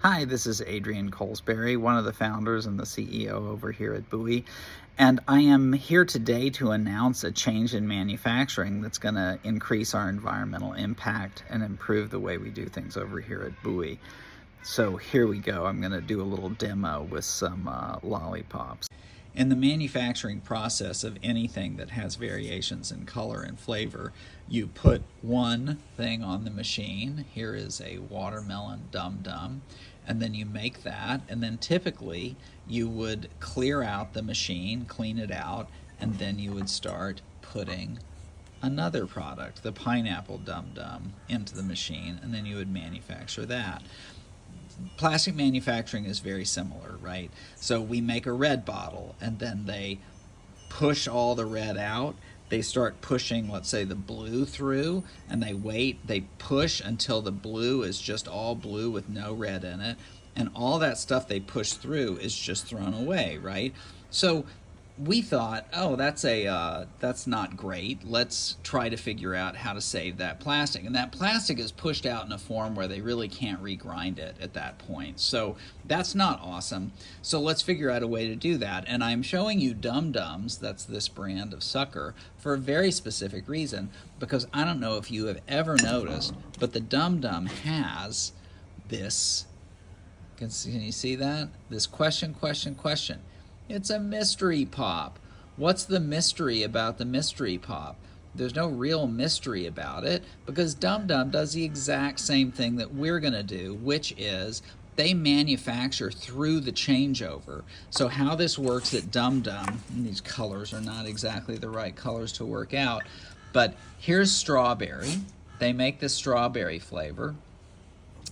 Hi, this is Adrian Colesberry, one of the founders and the CEO over here at Buoy, and I am here today to announce a change in manufacturing that's going to increase our environmental impact and improve the way we do things over here at Buoy. So here we go. I'm going to do a little demo with some lollipops. In the manufacturing process of anything that has variations in color and flavor, you put one thing on the machine. Here is a watermelon Dum Dum, and then you make that, and then typically you would clear out the machine, clean it out, and then you would start putting another product, the pineapple Dum Dum, into the machine, and then you would manufacture that. Plastic manufacturing is very similar, right? So we make a red bottle, and then they push all the red out. They start pushing, let's say, the blue through, and they wait. They push until the blue is just all blue with no red in it, and all that stuff they push through is just thrown away, right? So we thought, oh, that's not great. Let's try to figure out how to save that plastic. And that plastic is pushed out in a form where they really can't regrind it at that point. So that's not awesome. So let's figure out a way to do that. And I'm showing you Dum Dums, that's this brand of sucker, for a very specific reason, because I don't know if you have ever noticed, but the Dum Dum has this, can you see that? This question. It's a mystery pop. What's the mystery about the mystery pop? There's no real mystery about it, because Dum Dum does the exact same thing that we're going to do, which is they manufacture through the changeover. So how this works at Dum Dum, and these colors are not exactly the right colors to work out, but here's strawberry. They make the strawberry flavor.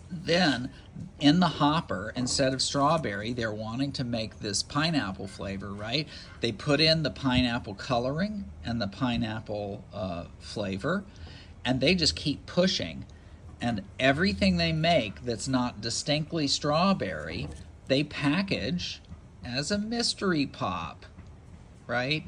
Then in the hopper, instead of strawberry, they're wanting to make this pineapple flavor, right? They put in the pineapple coloring and the pineapple flavor, and they just keep pushing. And everything they make that's not distinctly strawberry, they package as a mystery pop, right?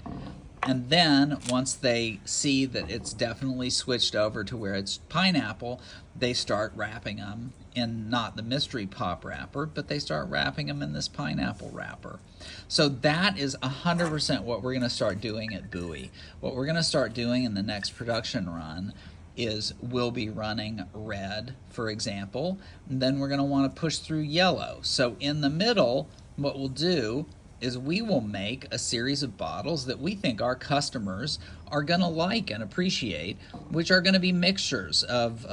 And then once they see that it's definitely switched over to where it's pineapple, they start wrapping them in not the mystery pop wrapper, but they start wrapping them in this pineapple wrapper. So that is 100% what we're going to start doing at Buoy. What we're going to start doing in the next production run is we'll be running red, for example, and then we're going to want to push through yellow. So in the middle, what we'll do is we will make a series of bottles that we think our customers are going to like and appreciate, which are going to be mixtures of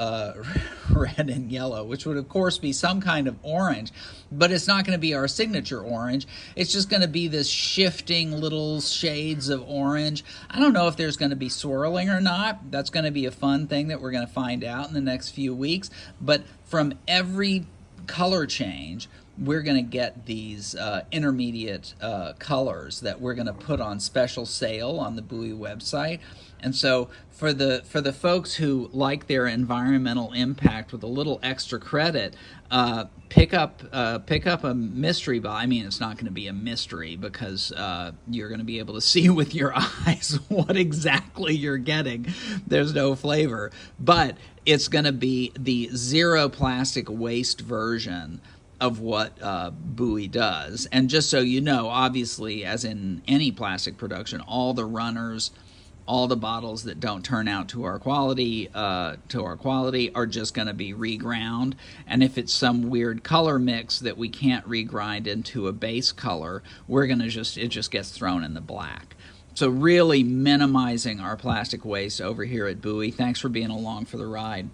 red and yellow, which would of course be some kind of orange, but it's not going to be our signature orange. It's just going to be this shifting little shades of orange. I don't know if there's going to be swirling or not. That's going to be a fun thing that we're going to find out in the next few weeks. But from every color change, we're going to get these intermediate colors that we're going to put on special sale on the Buoy website. And so for the folks who like their environmental impact with a little extra credit, pick up a mystery bottle. I mean, it's not going to be a mystery, because you're going to be able to see with your eyes what exactly you're getting. There's no flavor, but it's going to be the zero plastic waste version of what Buoy does. And just so you know, obviously, as in any plastic production, all the runners, all the bottles that don't turn out to our quality are just going to be reground. And if it's some weird color mix that we can't regrind into a base color, it just gets thrown in the black. So really minimizing our plastic waste over here at Buoy. Thanks for being along for the ride.